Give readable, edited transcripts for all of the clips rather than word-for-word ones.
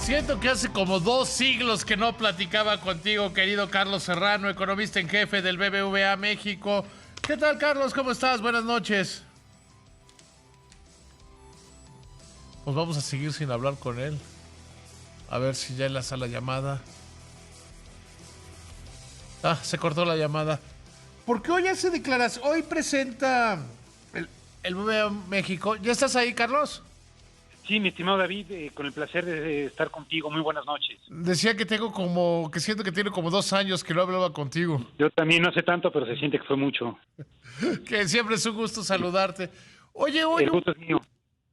Siento que hace como 2 siglos que no platicaba contigo, querido Carlos Serrano, economista en jefe del BBVA México. ¿Qué tal, Carlos? ¿Cómo estás? Buenas noches. Pues vamos a seguir sin hablar con él. A ver si ya enlaza la llamada. Ah, se cortó la llamada. Porque hoy hace declaración, hoy presenta el BBVA México. ¿Ya estás ahí, Carlos? Sí, mi estimado David, con el placer de estar contigo. Muy buenas noches. Decía que que siento que tiene como 2 años que no hablaba contigo. Yo también no sé tanto, pero se siente que fue mucho. Que siempre es un gusto saludarte. Oye, hoy El gusto es mío.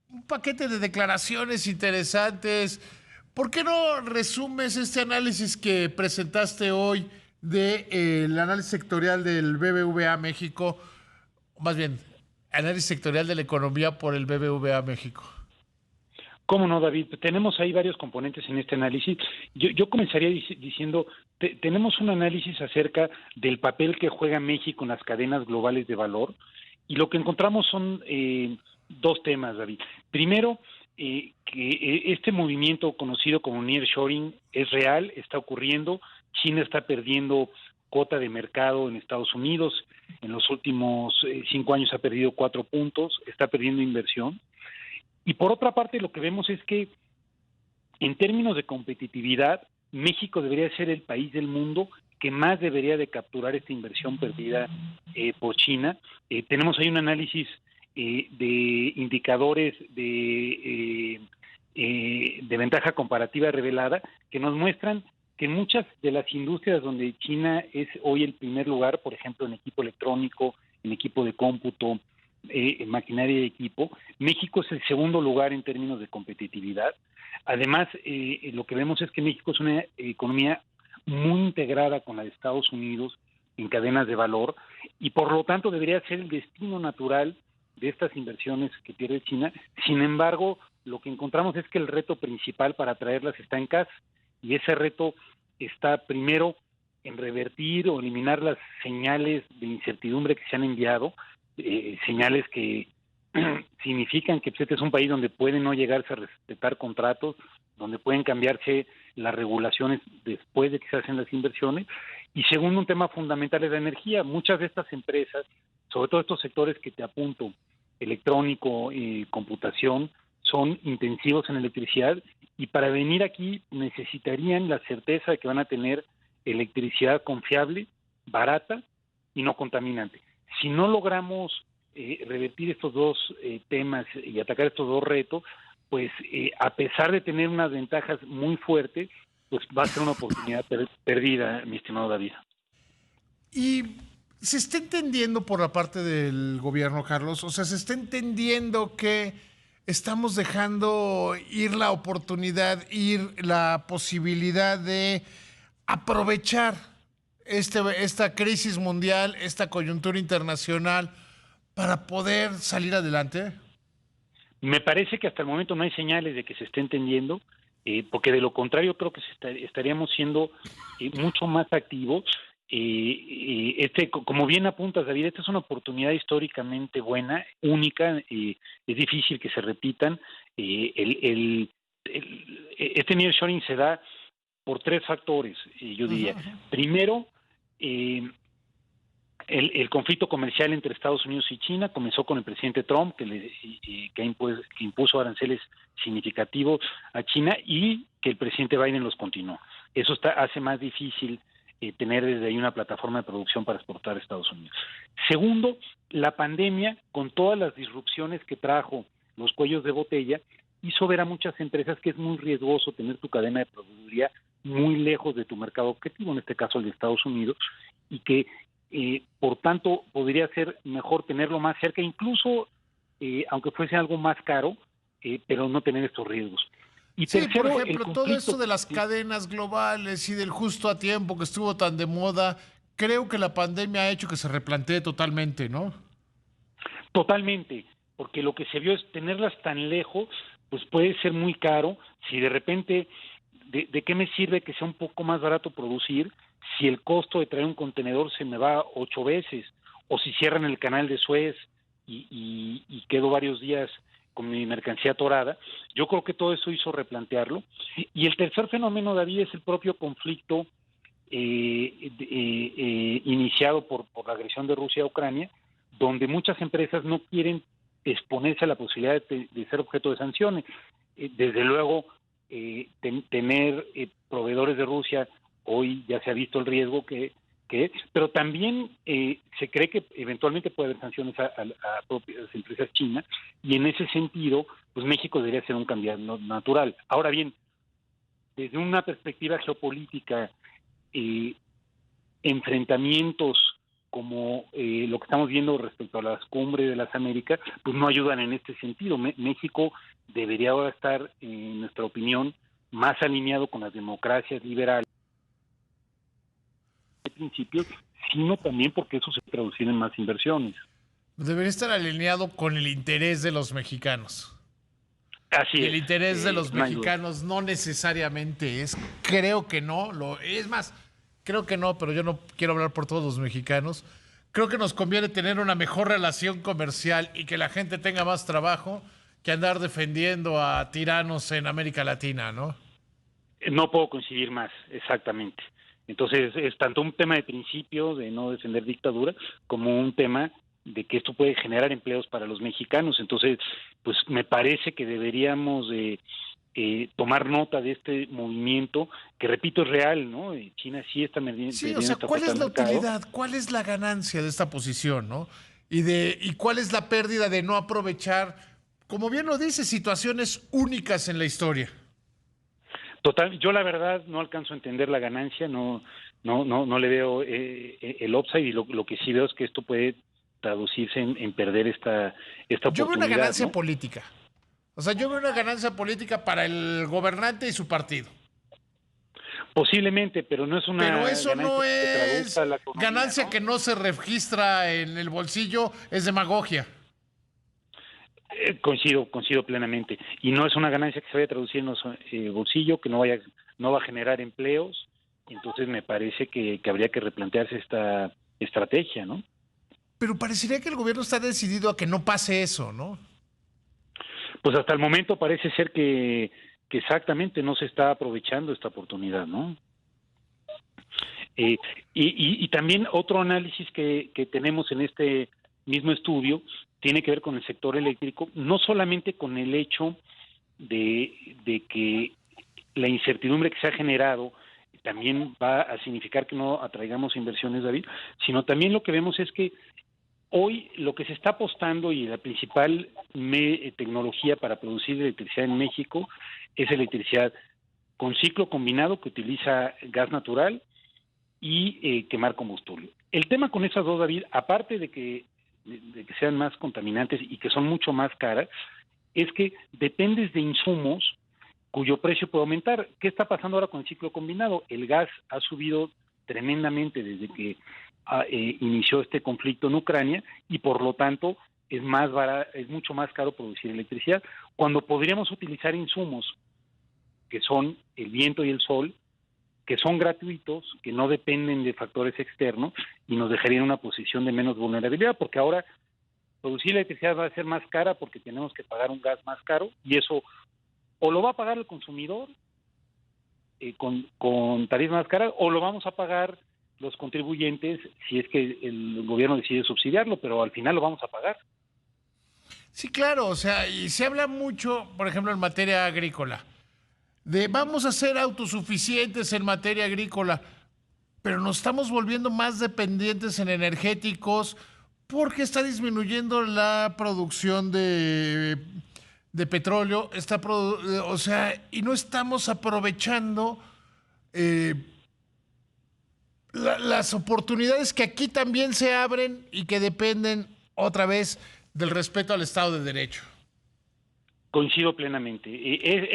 un paquete de declaraciones interesantes. ¿Por qué no resumes este análisis que presentaste hoy del análisis sectorial del BBVA México? Más bien, análisis sectorial de la economía por el BBVA México. ¿Cómo no, David? Tenemos ahí varios componentes en este análisis. Yo comenzaría diciendo, tenemos un análisis acerca del papel que juega México en las cadenas globales de valor, y lo que encontramos son dos temas, David. Primero, que este movimiento conocido como nearshoring es real, está ocurriendo. China está perdiendo cuota de mercado en Estados Unidos. En los últimos 5 años ha perdido 4 puntos, está perdiendo inversión. Y por otra parte, lo que vemos es que en términos de competitividad, México debería ser el país del mundo que más debería de capturar esta inversión perdida por China. Tenemos ahí un análisis de indicadores de ventaja comparativa revelada que nos muestran que muchas de las industrias donde China es hoy el primer lugar, por ejemplo, en equipo electrónico, en equipo de cómputo, en maquinaria de equipo, México es el segundo lugar en términos de competitividad. Además, lo que vemos es que México es una economía muy integrada con la de Estados Unidos en cadenas de valor, y por lo tanto debería ser el destino natural de estas inversiones que pierde China. Sin embargo, lo que encontramos es que el reto principal para atraerlas está en casa, y ese reto está primero en revertir o eliminar las señales de incertidumbre que se han enviado, señales que significan que este es un país donde pueden no llegarse a respetar contratos, donde pueden cambiarse las regulaciones después de que se hacen las inversiones. Y segundo, un tema fundamental es la energía. Muchas de estas empresas, sobre todo estos sectores que te apunto, electrónico, computación, son intensivos en electricidad, y para venir aquí necesitarían la certeza de que van a tener electricidad confiable, barata y no contaminante. Si no logramos revertir estos dos temas y atacar estos dos retos, pues a pesar de tener unas ventajas muy fuertes, pues va a ser una oportunidad perdida, mi estimado David. Y se está entendiendo por la parte del gobierno, Carlos, o sea, se está entendiendo que estamos dejando ir la oportunidad, ir la posibilidad de aprovechar esta crisis mundial, esta coyuntura internacional, para poder salir adelante. Me parece que hasta el momento no hay señales de que se esté entendiendo, porque de lo contrario creo que estaríamos siendo mucho más activos. Como bien apuntas, David, esta es una oportunidad históricamente buena, única, es difícil que se repitan. Este nearshoring se da por 3 factores, yo diría. Primero, el conflicto comercial entre Estados Unidos y China comenzó con el presidente Trump, que impuso aranceles significativos a China, y que el presidente Biden los continuó. Eso hace más difícil tener desde ahí una plataforma de producción para exportar a Estados Unidos. Segundo, la pandemia, con todas las disrupciones que trajo, los cuellos de botella, hizo ver a muchas empresas que es muy riesgoso tener tu cadena de proveeduría muy lejos de tu mercado objetivo, en este caso el de Estados Unidos, y que por tanto podría ser mejor tenerlo más cerca, incluso aunque fuese algo más caro, pero no tener estos riesgos. Y Sí, tercero, por ejemplo, todo esto de las cadenas globales y del justo a tiempo que estuvo tan de moda, creo que la pandemia ha hecho que se replantee totalmente, ¿no? Totalmente, porque lo que se vio es tenerlas tan lejos, pues puede ser muy caro. Si de repente, ¿de qué me sirve que sea un poco más barato producir si el costo de traer un contenedor se me va 8 veces? O si cierran el canal de Suez y quedo varios días con mi mercancía atorada. Yo creo que todo eso hizo replantearlo. Y el tercer fenómeno, David, es el propio conflicto iniciado por la agresión de Rusia a Ucrania, donde muchas empresas no quieren exponerse a la posibilidad de ser objeto de sanciones. Desde luego, tener proveedores de Rusia, hoy ya se ha visto el riesgo pero también se cree que eventualmente puede haber sanciones a propias empresas chinas, y en ese sentido, pues México debería ser un candidato natural. Ahora bien, desde una perspectiva geopolítica, enfrentamientos como lo que estamos viendo respecto a las cumbres de las Américas, pues no ayudan en este sentido. México debería ahora estar, en nuestra opinión, más alineado con las democracias liberales de principios, sino también porque eso se traduce en más inversiones. Debería estar alineado con el interés de los mexicanos. Así Y el interés de los no hay duda. mexicanos no necesariamente es, creo que no, es más, creo que no, pero yo no quiero hablar por todos los mexicanos. Creo que nos conviene tener una mejor relación comercial y que la gente tenga más trabajo que andar defendiendo a tiranos en América Latina, ¿no? No puedo coincidir más, exactamente. Entonces, es tanto un tema de principio, de no defender dictadura, como un tema de que esto puede generar empleos para los mexicanos. Entonces, pues me parece que deberíamos tomar nota de este movimiento, que repito, es real, ¿no? China sí está mediendo. Sí, o sea, ¿cuál es la utilidad? ¿Cuál es la ganancia de esta posición, no? Y cuál es la pérdida de no aprovechar, como bien lo dice, situaciones únicas en la historia. Total, yo la verdad no alcanzo a entender la ganancia, no le veo el upside, y lo que sí veo es que esto puede traducirse en perder esta oportunidad. Yo veo una ganancia, ¿no?, política. O sea, yo veo una ganancia política para el gobernante y su partido. Posiblemente, pero no es una Pero eso ganancia no que se es traduzca a la economía, ganancia, ¿no? que no se registra en el bolsillo, es demagogia. Coincido plenamente. Y no es una ganancia que se vaya a traducir en los bolsillos, que no va a generar empleos. Entonces me parece que habría que replantearse esta estrategia, ¿no? Pero parecería que el gobierno está decidido a que no pase eso, ¿no? Pues hasta el momento parece ser que exactamente no se está aprovechando esta oportunidad, ¿no? Y también otro análisis que tenemos en este mismo estudio tiene que ver con el sector eléctrico, no solamente con el hecho de que la incertidumbre que se ha generado también va a significar que no atraigamos inversiones, David, sino también lo que vemos es que hoy lo que se está apostando, y la principal tecnología para producir electricidad en México, es electricidad con ciclo combinado, que utiliza gas natural y quemar combustible. El tema con esas dos, David, aparte de que sean más contaminantes y que son mucho más caras, es que dependes de insumos cuyo precio puede aumentar. ¿Qué está pasando ahora con el ciclo combinado? El gas ha subido tremendamente desde que inició este conflicto en Ucrania, y por lo tanto es mucho más caro producir electricidad, cuando podríamos utilizar insumos que son el viento y el sol, que son gratuitos, que no dependen de factores externos, y nos dejarían en una posición de menos vulnerabilidad, porque ahora producir electricidad va a ser más cara porque tenemos que pagar un gas más caro, y eso o lo va a pagar el consumidor con tarifas más caras, o lo vamos a pagar los contribuyentes si es que el gobierno decide subsidiarlo, pero al final lo vamos a pagar. Sí, claro, o sea, y se habla mucho, por ejemplo, en materia agrícola, de vamos a ser autosuficientes en materia agrícola, pero nos estamos volviendo más dependientes en energéticos porque está disminuyendo la producción de petróleo, o sea, y no estamos aprovechando eh, las oportunidades que aquí también se abren y que dependen otra vez del respeto al Estado de Derecho. Coincido plenamente.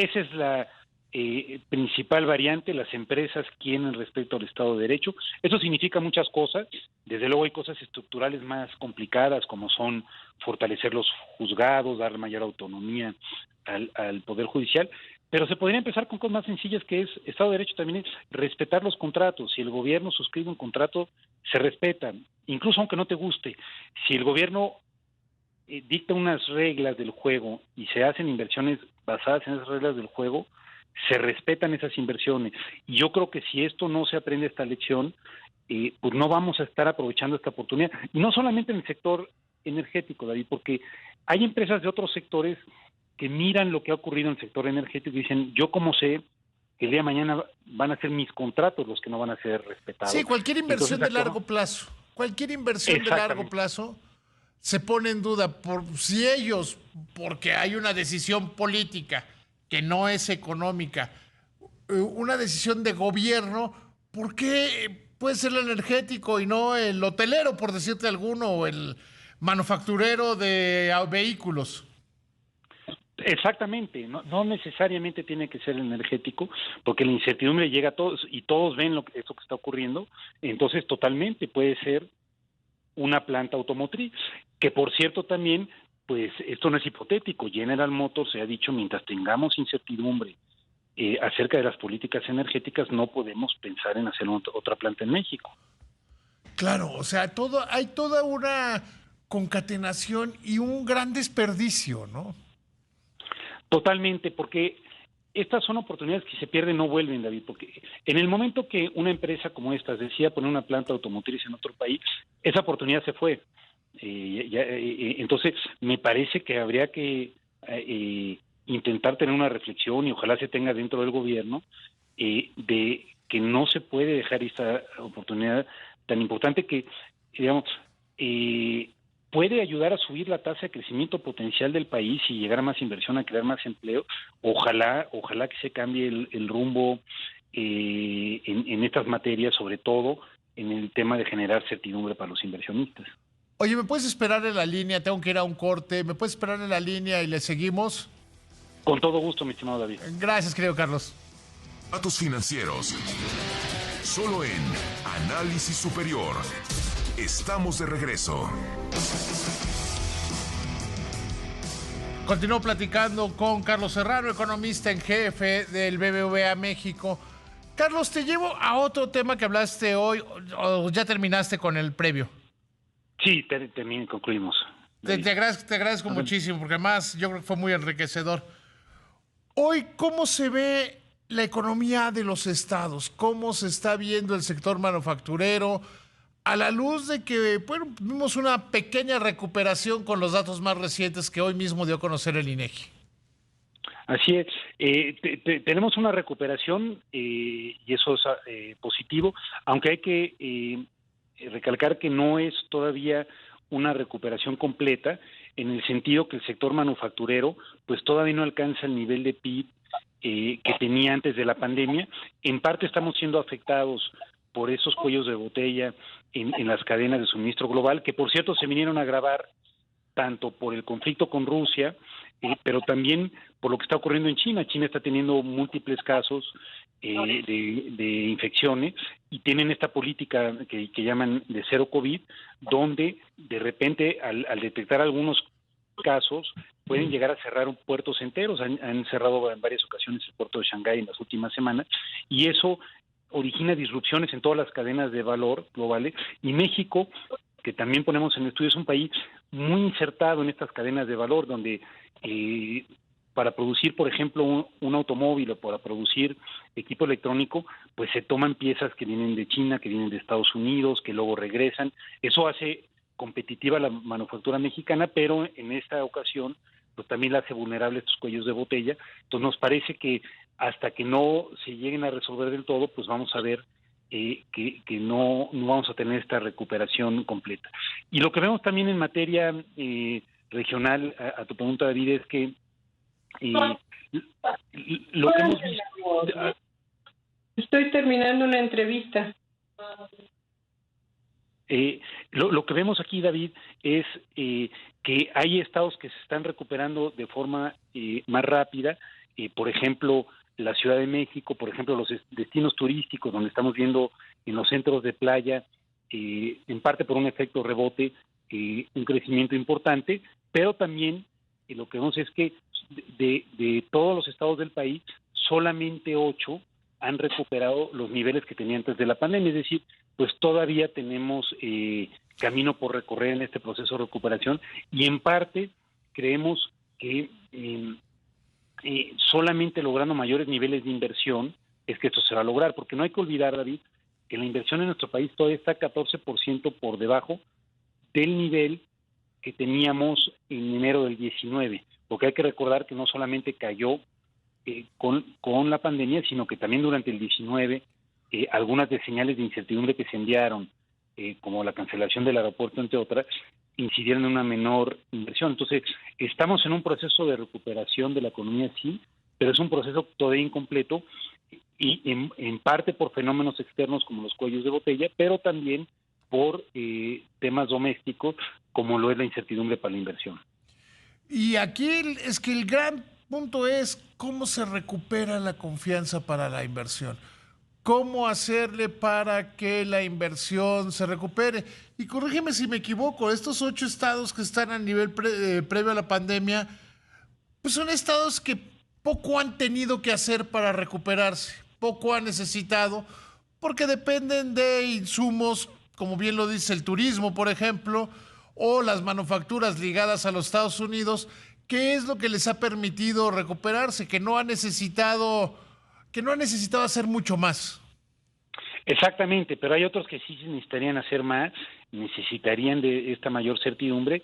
Esa es la principal variante. Las empresas quieren respeto al Estado de Derecho. Eso significa muchas cosas. Desde luego hay cosas estructurales más complicadas, como son fortalecer los juzgados, dar mayor autonomía al Poder Judicial, pero se podría empezar con cosas más sencillas, que es Estado de Derecho también es respetar los contratos. Si el gobierno suscribe un contrato, se respetan, incluso aunque no te guste. Si el gobierno dicta unas reglas del juego y se hacen inversiones basadas en esas reglas del juego, se respetan esas inversiones. Y yo creo que si esto no se aprende esta lección, pues no vamos a estar aprovechando esta oportunidad. Y no solamente en el sector energético, David, porque hay empresas de otros sectores que miran lo que ha ocurrido en el sector energético y dicen, yo como sé que el día de mañana van a ser mis contratos los que no van a ser respetados. Sí, cualquier inversión de largo plazo, cualquier inversión de largo plazo se pone en duda por si ellos, porque hay una decisión política que no es económica, una decisión de gobierno, ¿por qué puede ser el energético y no el hotelero, por decirte alguno, o el manufacturero de vehículos? Exactamente, no necesariamente tiene que ser energético, porque la incertidumbre llega a todos y todos ven esto que está ocurriendo, entonces totalmente puede ser una planta automotriz, que por cierto también, pues esto no es hipotético, General Motors se ha dicho, mientras tengamos incertidumbre acerca de las políticas energéticas, no podemos pensar en hacer otra planta en México. Claro, o sea, hay toda una concatenación y un gran desperdicio, ¿no? Totalmente, porque estas son oportunidades que se pierden, no vuelven, David, porque en el momento que una empresa como esta decía poner una planta automotriz en otro país, esa oportunidad se fue. Entonces, me parece que habría que intentar tener una reflexión, y ojalá se tenga dentro del gobierno, de que no se puede dejar esta oportunidad tan importante que, digamos, puede ayudar a subir la tasa de crecimiento potencial del país y llegar a más inversión, a crear más empleo. Ojalá que se cambie el rumbo en estas materias, sobre todo en el tema de generar certidumbre para los inversionistas. Oye, ¿me puedes esperar en la línea? Tengo que ir a un corte. ¿Me puedes esperar en la línea y le seguimos? Con todo gusto, mi estimado David. Gracias, querido Carlos. Datos financieros. Solo en Análisis Superior. Estamos de regreso. Continúo platicando con Carlos Serrano, economista en jefe del BBVA México. Carlos, te llevo a otro tema que hablaste hoy, o ya terminaste con el previo. Sí, también concluimos. Te agradezco muchísimo, porque además yo creo que fue muy enriquecedor. Hoy, ¿cómo se ve la economía de los estados? ¿Cómo se está viendo el sector manufacturero? A la luz de que, bueno, vimos una pequeña recuperación con los datos más recientes que hoy mismo dio a conocer el INEGI. Así es. Tenemos una recuperación y eso es positivo, aunque hay que recalcar que no es todavía una recuperación completa, en el sentido que el sector manufacturero pues todavía no alcanza el nivel de PIB que tenía antes de la pandemia. En parte estamos siendo afectados por esos cuellos de botella en las cadenas de suministro global, que por cierto se vinieron a agravar tanto por el conflicto con Rusia, pero también por lo que está ocurriendo en China. China está teniendo múltiples casos de infecciones y tienen esta política que llaman de cero COVID, donde de repente al detectar algunos casos pueden llegar a cerrar puertos enteros. Han cerrado en varias ocasiones el puerto de Shanghái en las últimas semanas, y eso origina disrupciones en todas las cadenas de valor globales. Y México, que también ponemos en estudio, es un país muy insertado en estas cadenas de valor, donde para producir, por ejemplo, un automóvil o para producir equipo electrónico, pues se toman piezas que vienen de China, que vienen de Estados Unidos, que luego regresan. Eso hace competitiva la manufactura mexicana, pero en esta ocasión pues también la hace vulnerable a estos cuellos de botella. Entonces nos parece que hasta que no se lleguen a resolver del todo, pues vamos a ver que no vamos a tener esta recuperación completa. Y lo que vemos también en materia regional, a tu pregunta, David, es que lo que hemos visto... Estoy terminando una entrevista. Lo que vemos aquí, David, es que hay estados que se están recuperando de forma más rápida. Por ejemplo, la Ciudad de México, por ejemplo, los destinos turísticos, donde estamos viendo en los centros de playa, en parte por un efecto rebote, un crecimiento importante, pero también lo que vemos es que de todos los estados del país, solamente 8 han recuperado los niveles que tenían antes de la pandemia. Es decir, pues todavía tenemos camino por recorrer en este proceso de recuperación, y en parte creemos que solamente logrando mayores niveles de inversión es que esto se va a lograr, porque no hay que olvidar, David, que la inversión en nuestro país todavía está 14% por debajo del nivel que teníamos en enero del 19, porque hay que recordar que no solamente cayó con la pandemia, sino que también durante el 19 algunas de señales de incertidumbre que se enviaron, como la cancelación del aeropuerto, entre otras, incidieron en una menor inversión. Entonces, estamos en un proceso de recuperación de la economía, sí, pero es un proceso todavía incompleto, y en parte por fenómenos externos como los cuellos de botella, pero también por temas domésticos como lo es la incertidumbre para la inversión. Y aquí es que el gran punto es cómo se recupera la confianza para la inversión. ¿Cómo hacerle para que la inversión se recupere? Y corrígeme si me equivoco, estos 8 estados que están a nivel previo a la pandemia, pues son estados que poco han tenido que hacer para recuperarse, poco han necesitado, porque dependen de insumos, como bien lo dice el turismo, por ejemplo, o las manufacturas ligadas a los Estados Unidos. ¿Qué es lo que les ha permitido recuperarse? Que no ha necesitado hacer mucho más. Exactamente, pero hay otros que sí necesitarían hacer más, necesitarían de esta mayor certidumbre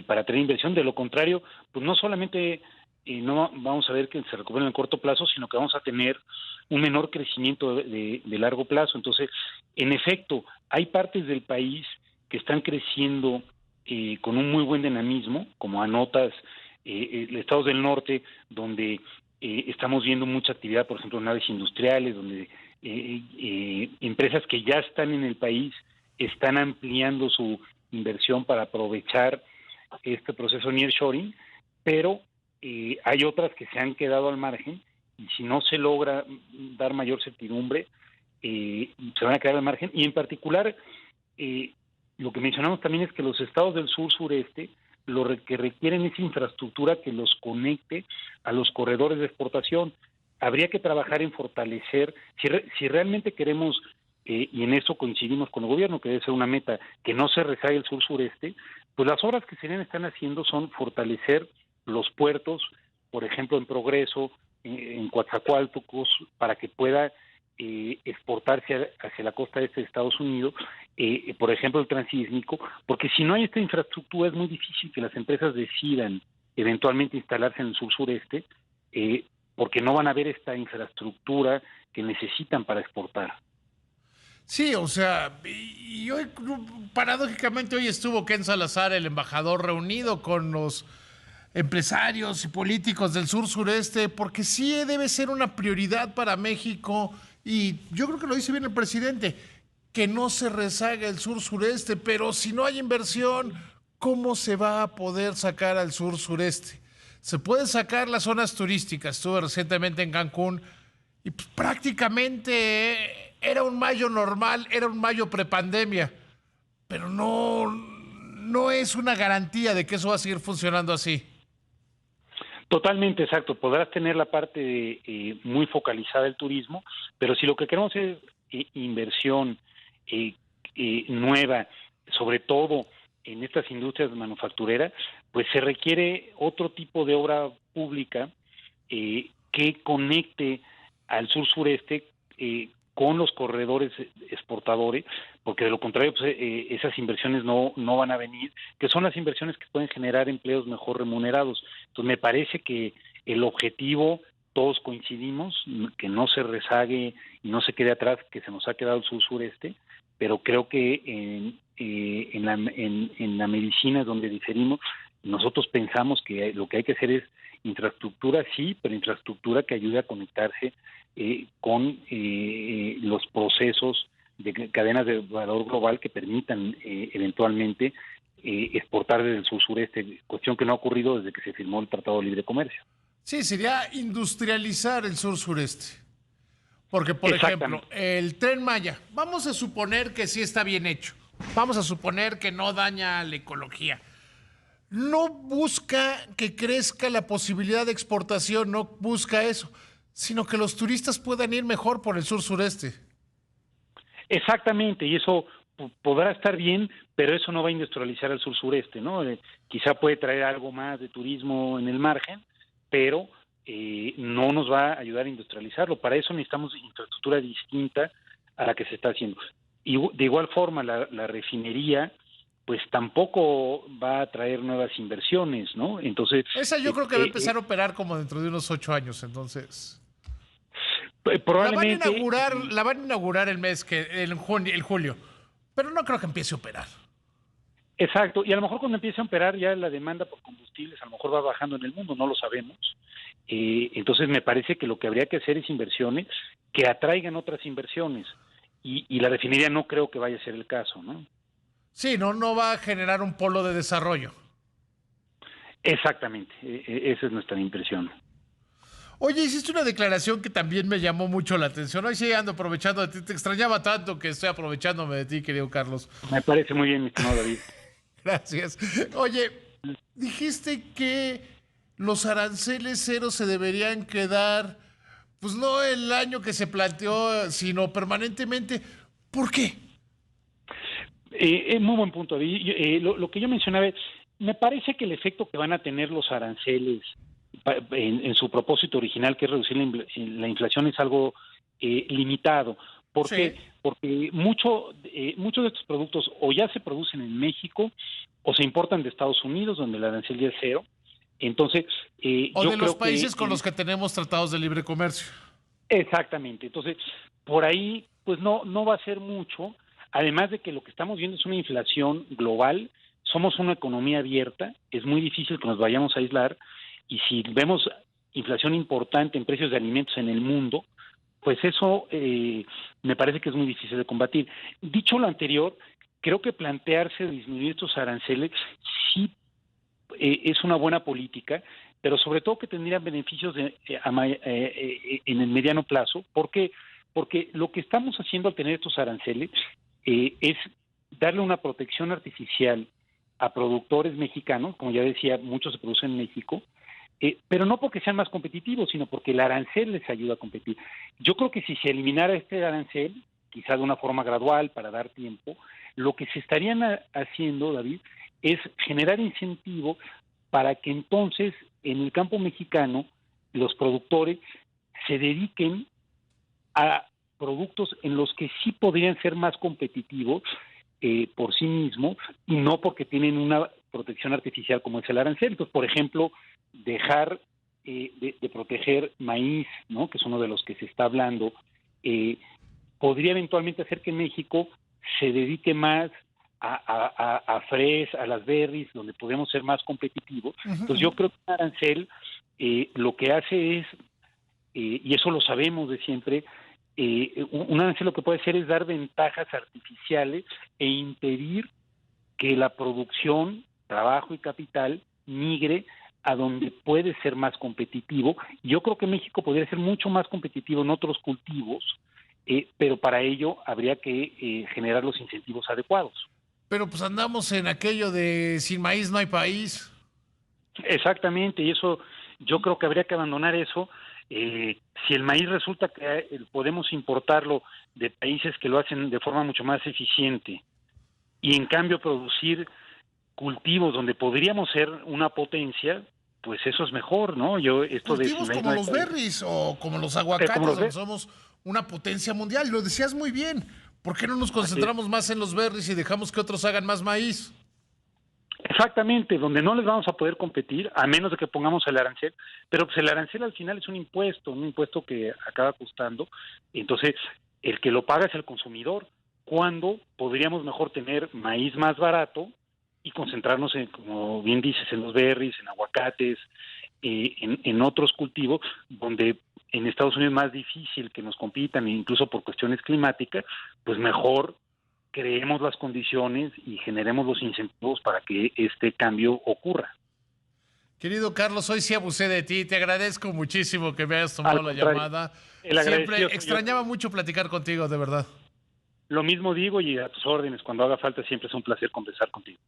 para tener inversión. De lo contrario, pues no solamente no vamos a ver que se recupere en el corto plazo, sino que vamos a tener un menor crecimiento de largo plazo. Entonces, en efecto, hay partes del país que están creciendo con un muy buen dinamismo, como anotas, estados del norte, donde estamos viendo mucha actividad, por ejemplo, en naves industriales, donde empresas que ya están en el país están ampliando su inversión para aprovechar este proceso nearshoring, pero hay otras que se han quedado al margen, y si no se logra dar mayor certidumbre, se van a quedar al margen. Y en particular, lo que mencionamos también es que los estados del sur-sureste lo que requieren es infraestructura que los conecte a los corredores de exportación. Habría que trabajar en fortalecer, si realmente queremos, y en eso coincidimos con el gobierno, que debe ser una meta, que no se rezague el sur-sureste, pues las obras que se están haciendo son fortalecer los puertos, por ejemplo, en Progreso, en Coatzacoalcos, para que pueda exportarse hacia la costa este de Estados Unidos, por ejemplo, el transísmico, porque si no hay esta infraestructura es muy difícil que las empresas decidan eventualmente instalarse en el sur-sureste, porque no van a ver esta infraestructura que necesitan para exportar. Sí, o sea, y hoy, paradójicamente, hoy estuvo Ken Salazar, el embajador, reunido con los empresarios y políticos del sur-sureste, porque sí debe ser una prioridad para México, y yo creo que lo dice bien el presidente, que no se rezague el sur-sureste, pero si no hay inversión, ¿cómo se va a poder sacar al sur-sureste? Se pueden sacar las zonas turísticas. Estuve recientemente en Cancún y pues, prácticamente era un mayo normal, era un mayo prepandemia, pero no es una garantía de que eso va a seguir funcionando así. Totalmente, exacto. Podrás tener la parte muy focalizada del turismo, pero si lo que queremos es inversión nueva, sobre todo en estas industrias manufactureras, pues se requiere otro tipo de obra pública que conecte al sur-sureste con los corredores exportadores, porque de lo contrario pues, esas inversiones no van a venir, que son las inversiones que pueden generar empleos mejor remunerados. Entonces me parece que el objetivo, todos coincidimos, que no se rezague y no se quede atrás, que se nos ha quedado el sur-sureste, pero creo que en la medicina es donde diferimos. Nosotros pensamos que lo que hay que hacer es infraestructura, sí, pero infraestructura que ayude a conectarse con los procesos de cadenas de valor global que permitan eventualmente exportar desde el sur-sureste, cuestión que no ha ocurrido desde que se firmó el Tratado de Libre Comercio. Sí, sería industrializar el sur-sureste. Porque, por ejemplo, el Tren Maya, vamos a suponer que sí está bien hecho. Vamos a suponer que no daña la ecología. No busca que crezca la posibilidad de exportación, no busca eso, sino que los turistas puedan ir mejor por el sur-sureste. Exactamente, y eso podrá estar bien, pero eso no va a industrializar al sur-sureste, ¿no? Quizá puede traer algo más de turismo en el margen, pero no nos va a ayudar a industrializarlo. Para eso necesitamos infraestructura distinta a la que se está haciendo. Y de igual forma, la refinería, pues tampoco va a traer nuevas inversiones, ¿no? Entonces... Esa yo creo que va a empezar a operar como dentro de unos 8 años, entonces... Probablemente... La van a inaugurar el julio, pero no creo que empiece a operar. Exacto, y a lo mejor cuando empiece a operar ya la demanda por combustibles a lo mejor va bajando en el mundo, no lo sabemos. Entonces me parece que lo que habría que hacer es inversiones que atraigan otras inversiones, y la refinería no creo que vaya a ser el caso, ¿no? Sí, no va a generar un polo de desarrollo. Exactamente, esa es nuestra impresión. Oye, hiciste una declaración que también me llamó mucho la atención. Hoy sí ando aprovechando de ti. Te extrañaba tanto que estoy aprovechándome de ti, querido Carlos. Me parece muy bien, mi estimado David. Gracias. Oye, dijiste que los aranceles cero se deberían quedar, pues no el año que se planteó, sino permanentemente. ¿Por qué? Muy buen punto, David. Lo que yo mencionaba, me parece que el efecto que van a tener los aranceles en su propósito original, que es reducir la inflación, es algo limitado. ¿Por qué? Porque muchos de estos productos o ya se producen en México o se importan de Estados Unidos, donde el arancel ya es cero. Entonces, o yo de los países con los que tenemos tratados de libre comercio. Exactamente. Entonces, por ahí, pues no va a ser mucho. Además de que lo que estamos viendo es una inflación global. Somos una economía abierta. Es muy difícil que nos vayamos a aislar. Y si vemos inflación importante en precios de alimentos en el mundo, pues eso me parece que es muy difícil de combatir. Dicho lo anterior, creo que plantearse disminuir estos aranceles sí es una buena política, pero sobre todo que tendrían beneficios en el mediano plazo. ¿Por qué? Porque lo que estamos haciendo al tener estos aranceles es darle una protección artificial a productores mexicanos. Como ya decía, muchos se producen en México, pero no porque sean más competitivos, sino porque el arancel les ayuda a competir. Yo creo que si se eliminara este arancel, quizá de una forma gradual para dar tiempo, lo que se estarían haciendo, David, es generar incentivo para que entonces en el campo mexicano los productores se dediquen a productos en los que sí podrían ser más competitivos por sí mismos, y no porque tienen una protección artificial como es el arancel. Entonces, por ejemplo, dejar de proteger maíz, ¿no?, que es uno de los que se está hablando, podría eventualmente hacer que México se dedique más a fres, a las berries, donde podemos ser más competitivos. Entonces yo creo que un arancel lo que hace es, y eso lo sabemos de siempre, un arancel lo que puede hacer es dar ventajas artificiales e impedir que la producción, trabajo y capital migre a donde puede ser más competitivo. Yo creo que México podría ser mucho más competitivo en otros cultivos, pero para ello habría que generar los incentivos adecuados. Pero pues andamos en aquello de sin maíz no hay país. Exactamente, y eso yo creo que habría que abandonar eso. Si el maíz resulta que podemos importarlo de países que lo hacen de forma mucho más eficiente, y en cambio producir cultivos donde podríamos ser una potencia, pues eso es mejor, ¿no? Cultivos como los berries o como los aguacates, donde somos una potencia mundial. Lo decías muy bien. ¿Por qué no nos concentramos más en los berries y dejamos que otros hagan más maíz? Exactamente, donde no les vamos a poder competir, a menos de que pongamos el arancel, pero pues el arancel al final es un impuesto que acaba costando. Entonces el que lo paga es el consumidor, cuando podríamos mejor tener maíz más barato y concentrarnos en, como bien dices, en los berries, en aguacates, en otros cultivos, donde en Estados Unidos es más difícil que nos compitan, incluso por cuestiones climáticas. Pues mejor creemos las condiciones y generemos los incentivos para que este cambio ocurra. Querido Carlos, hoy sí abusé de ti. Te agradezco muchísimo que me hayas tomado la llamada. Siempre extrañaba mucho platicar contigo, de verdad. Lo mismo digo, y a tus órdenes. Cuando haga falta siempre es un placer conversar contigo.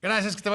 Gracias, que te